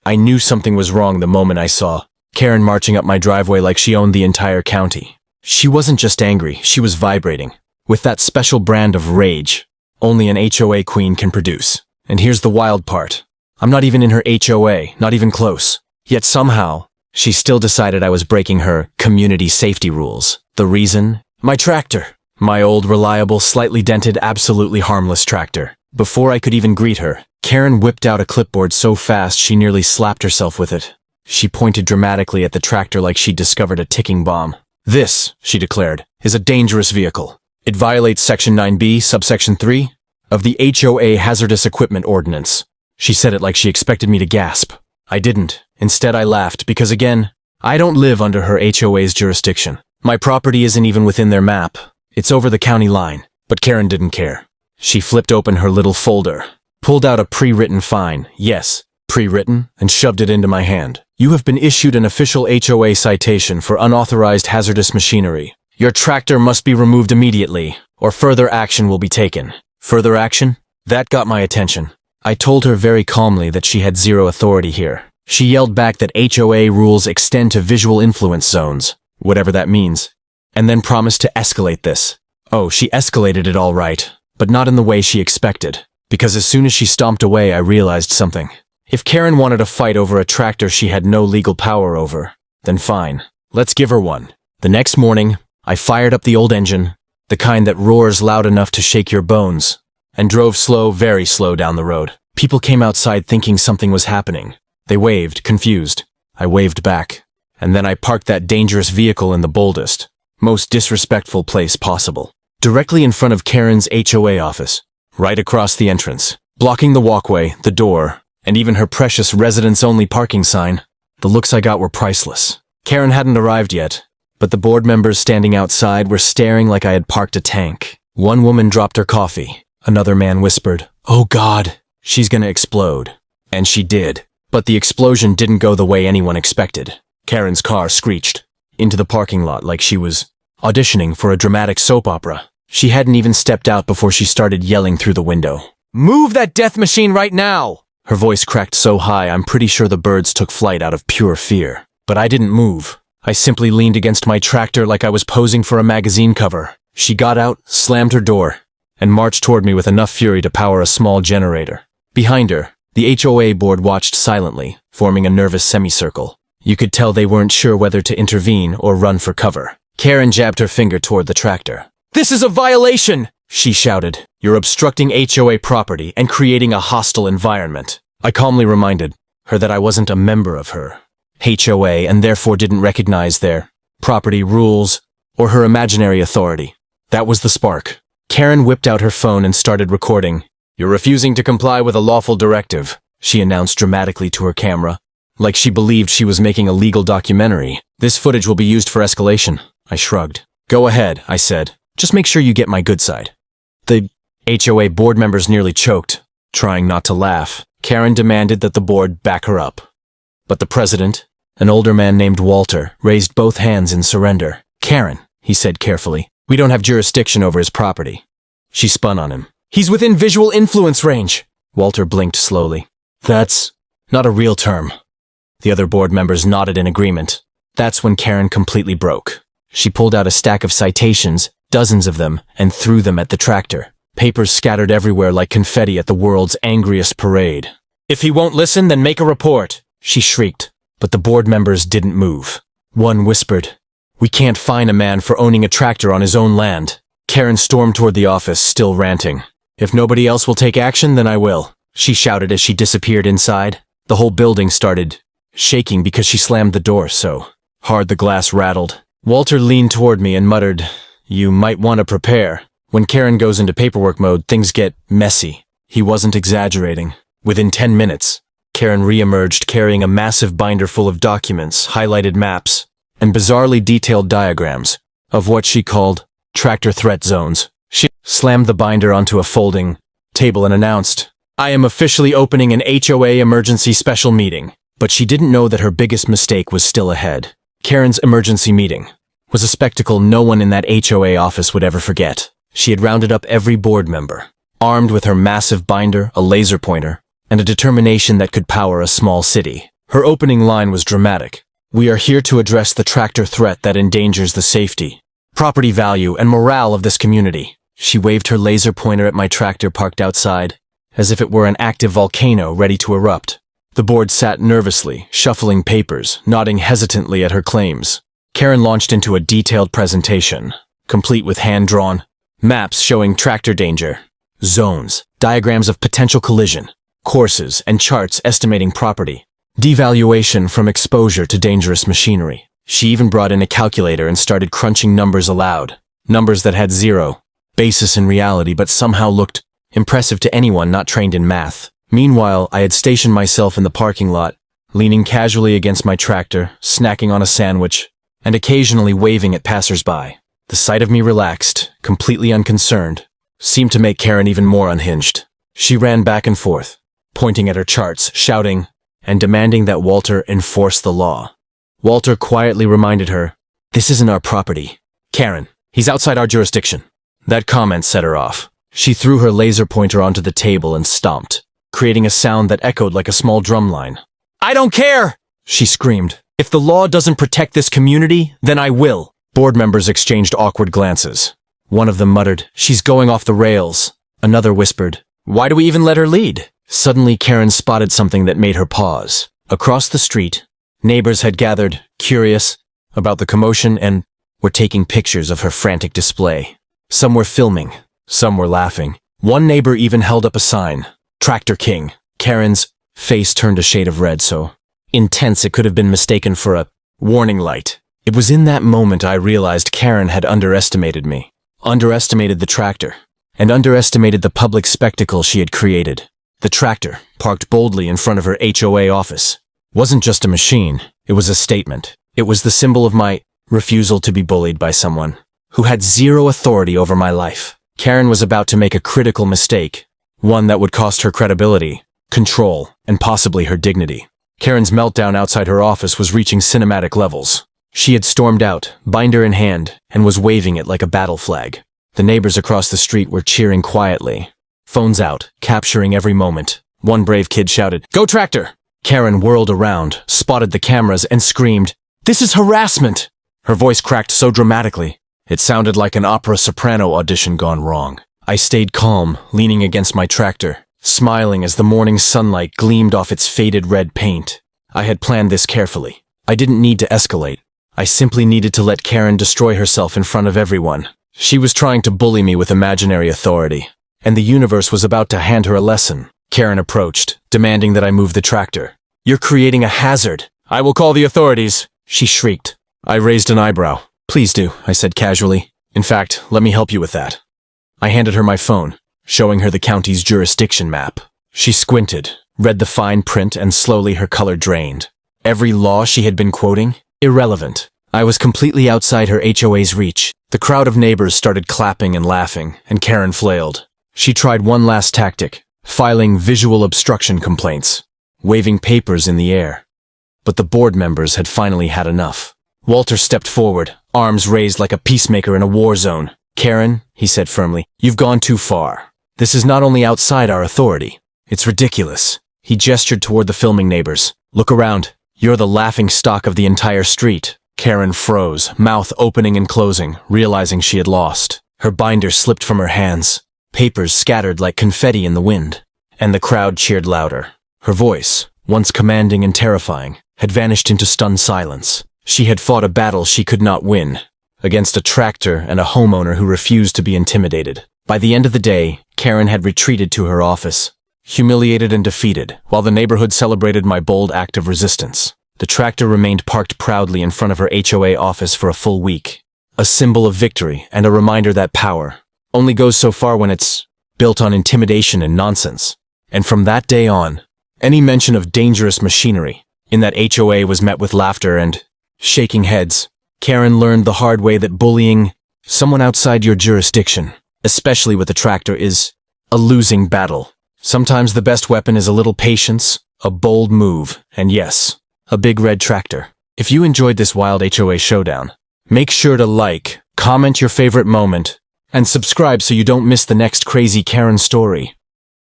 I knew something was wrong the moment I saw Karen marching up my driveway like she owned the entire county. She wasn't just angry, she was vibrating, with that special brand of rage only an HOA queen can produce. And here's the wild part. I'm not even in her HOA, not even close. Yet somehow, she still decided I was breaking her community safety rules. The reason? My tractor. My old, reliable, slightly dented, absolutely harmless tractor. Before I could even greet her, Karen whipped out a clipboard so fast she nearly slapped herself with it. She pointed dramatically at the tractor like she'd discovered a ticking bomb. This, she declared, is a dangerous vehicle. It violates Section 9B, subsection 3, of the HOA Hazardous Equipment Ordinance. She said it like she expected me to gasp. I didn't. Instead, I laughed because, again, I don't live under her HOA's jurisdiction. My property isn't even within their map. It's over the county line. But Karen didn't care. She flipped open her little folder, pulled out a pre-written fine, yes, pre-written, and shoved it into my hand. You have been issued an official HOA citation for unauthorized hazardous machinery. Your tractor must be removed immediately, or further action will be taken. Further action? That got my attention. I told her very calmly that she had zero authority here. She yelled back that HOA rules extend to visual influence zones, whatever that means, and then promised to escalate this. Oh, she escalated it all right, but not in the way she expected, because as soon as she stomped away, I realized something. If Karen wanted a fight over a tractor she had no legal power over, then fine, let's give her one. The next morning, I fired up the old engine, the kind that roars loud enough to shake your bones, and drove slow, very slow down the road. People came outside thinking something was happening. They waved, confused. I waved back. And then I parked that dangerous vehicle in the boldest, most disrespectful place possible. Directly in front of Karen's HOA office. Right across the entrance. Blocking the walkway, the door, and even her precious residents-only parking sign. The looks I got were priceless. Karen hadn't arrived yet, but the board members standing outside were staring like I had parked a tank. One woman dropped her coffee. Another man whispered, "Oh God, she's gonna explode." And she did. But the explosion didn't go the way anyone expected. Karen's car screeched into the parking lot like she was auditioning for a dramatic soap opera. She hadn't even stepped out before she started yelling through the window. "Move that death machine right now!" Her voice cracked so high I'm pretty sure the birds took flight out of pure fear. But I didn't move. I simply leaned against my tractor like I was posing for a magazine cover. She got out, slammed her door, and marched toward me with enough fury to power a small generator. Behind her, the HOA board watched silently, forming a nervous semicircle. You could tell they weren't sure whether to intervene or run for cover. Karen jabbed her finger toward the tractor. "This is a violation!" she shouted. "You're obstructing HOA property and creating a hostile environment." I calmly reminded her that I wasn't a member of her HOA and therefore didn't recognize their property rules or her imaginary authority. That was the spark. Karen whipped out her phone and started recording. "You're refusing to comply with a lawful directive," she announced dramatically to her camera, like she believed she was making a legal documentary. "This footage will be used for escalation." I shrugged. "Go ahead," I said. "Just make sure you get my good side." The HOA board members nearly choked, trying not to laugh. Karen demanded that the board back her up. But the president, an older man named Walter, raised both hands in surrender. "Karen," he said carefully, "we don't have jurisdiction over his property." She spun on him. "He's within visual influence range." Walter blinked slowly. "That's not a real term." The other board members nodded in agreement. That's when Karen completely broke. She pulled out a stack of citations, dozens of them, and threw them at the tractor. Papers scattered everywhere like confetti at the world's angriest parade. "If he won't listen, then make a report," she shrieked. But the board members didn't move. One whispered, "We can't fine a man for owning a tractor on his own land." Karen stormed toward the office, still ranting. "If nobody else will take action, then I will," she shouted as she disappeared inside. The whole building started shaking because she slammed the door so hard the glass rattled. Walter leaned toward me and muttered, "You might want to prepare. When Karen goes into paperwork mode, things get messy." He wasn't exaggerating. Within 10 minutes, Karen re-emerged carrying a massive binder full of documents, highlighted maps, and bizarrely detailed diagrams of what she called tractor threat zones. She slammed the binder onto a folding table and announced, "I am officially opening an HOA emergency special meeting." But she didn't know that her biggest mistake was still ahead. Karen's emergency meeting was a spectacle no one in that HOA office would ever forget. She had rounded up every board member, armed with her massive binder, a laser pointer, and a determination that could power a small city. Her opening line was dramatic. "We are here to address the tractor threat that endangers the safety, property value, and morale of this community." She waved her laser pointer at my tractor parked outside, as if it were an active volcano ready to erupt. The board sat nervously, shuffling papers, nodding hesitantly at her claims. Karen launched into a detailed presentation, complete with hand-drawn maps showing tractor danger, zones, diagrams of potential collision, courses, and charts estimating property, devaluation from exposure to dangerous machinery. She even brought in a calculator and started crunching numbers aloud, numbers that had zero basis in reality but somehow looked impressive to anyone not trained in math. Meanwhile, I had stationed myself in the parking lot, leaning casually against my tractor, snacking on a sandwich, and occasionally waving at passers-by. The sight of me relaxed, completely unconcerned, seemed to make Karen even more unhinged. She ran back and forth, pointing at her charts, shouting, and demanding that Walter enforce the law. Walter quietly reminded her, "This isn't our property. Karen, he's outside our jurisdiction." That comment set her off. She threw her laser pointer onto the table and stomped, creating a sound that echoed like a small drum line. "I don't care!" she screamed. "If the law doesn't protect this community, then I will." Board members exchanged awkward glances. One of them muttered, "She's going off the rails." Another whispered, "Why do we even let her lead?" Suddenly, Karen spotted something that made her pause. Across the street, neighbors had gathered, curious about the commotion, and were taking pictures of her frantic display. Some were filming, some were laughing. One neighbor even held up a sign, "Tractor King." Karen's face turned a shade of red, so intense it could have been mistaken for a warning light. It was in that moment I realized Karen had underestimated me, underestimated the tractor, and underestimated the public spectacle she had created. The tractor, parked boldly in front of her HOA office, wasn't just a machine, it was a statement. It was the symbol of my refusal to be bullied by someone who had zero authority over my life. Karen was about to make a critical mistake, one that would cost her credibility, control, and possibly her dignity. Karen's meltdown outside her office was reaching cinematic levels. She had stormed out, binder in hand, and was waving it like a battle flag. The neighbors across the street were cheering quietly, phones out, capturing every moment. One brave kid shouted, "Go tractor!" Karen whirled around, spotted the cameras, and screamed, "This is harassment!" Her voice cracked so dramatically, it sounded like an opera soprano audition gone wrong. I stayed calm, leaning against my tractor, smiling as the morning sunlight gleamed off its faded red paint. I had planned this carefully. I didn't need to escalate. I simply needed to let Karen destroy herself in front of everyone. She was trying to bully me with imaginary authority, and the universe was about to hand her a lesson. Karen approached, demanding that I move the tractor. "You're creating a hazard. I will call the authorities," she shrieked. I raised an eyebrow. "Please do," I said casually. "In fact, let me help you with that." I handed her my phone, showing her the county's jurisdiction map. She squinted, read the fine print, and slowly her color drained. Every law she had been quoting? Irrelevant. I was completely outside her HOA's reach. The crowd of neighbors started clapping and laughing, and Karen flailed. She tried one last tactic, filing visual obstruction complaints, waving papers in the air. But the board members had finally had enough. Walter stepped forward, arms raised like a peacemaker in a war zone. "Karen," he said firmly, "you've gone too far. This is not only outside our authority. It's ridiculous." He gestured toward the filming neighbors. "Look around. You're the laughing stock of the entire street." Karen froze, mouth opening and closing, realizing she had lost. Her binder slipped from her hands. Papers scattered like confetti in the wind. And the crowd cheered louder. Her voice, once commanding and terrifying, had vanished into stunned silence. She had fought a battle she could not win, against a tractor and a homeowner who refused to be intimidated. By the end of the day, Karen had retreated to her office, humiliated and defeated, while the neighborhood celebrated my bold act of resistance. The tractor remained parked proudly in front of her HOA office for a full week, a symbol of victory and a reminder that power only goes so far when it's built on intimidation and nonsense. And from that day on, any mention of dangerous machinery in that HOA was met with laughter and shaking heads. Karen learned the hard way that bullying someone outside your jurisdiction, especially with a tractor, is a losing battle. Sometimes the best weapon is a little patience, a bold move, and yes, a big red tractor. If you enjoyed this wild HOA showdown, make sure to like, comment your favorite moment, and subscribe so you don't miss the next crazy Karen story.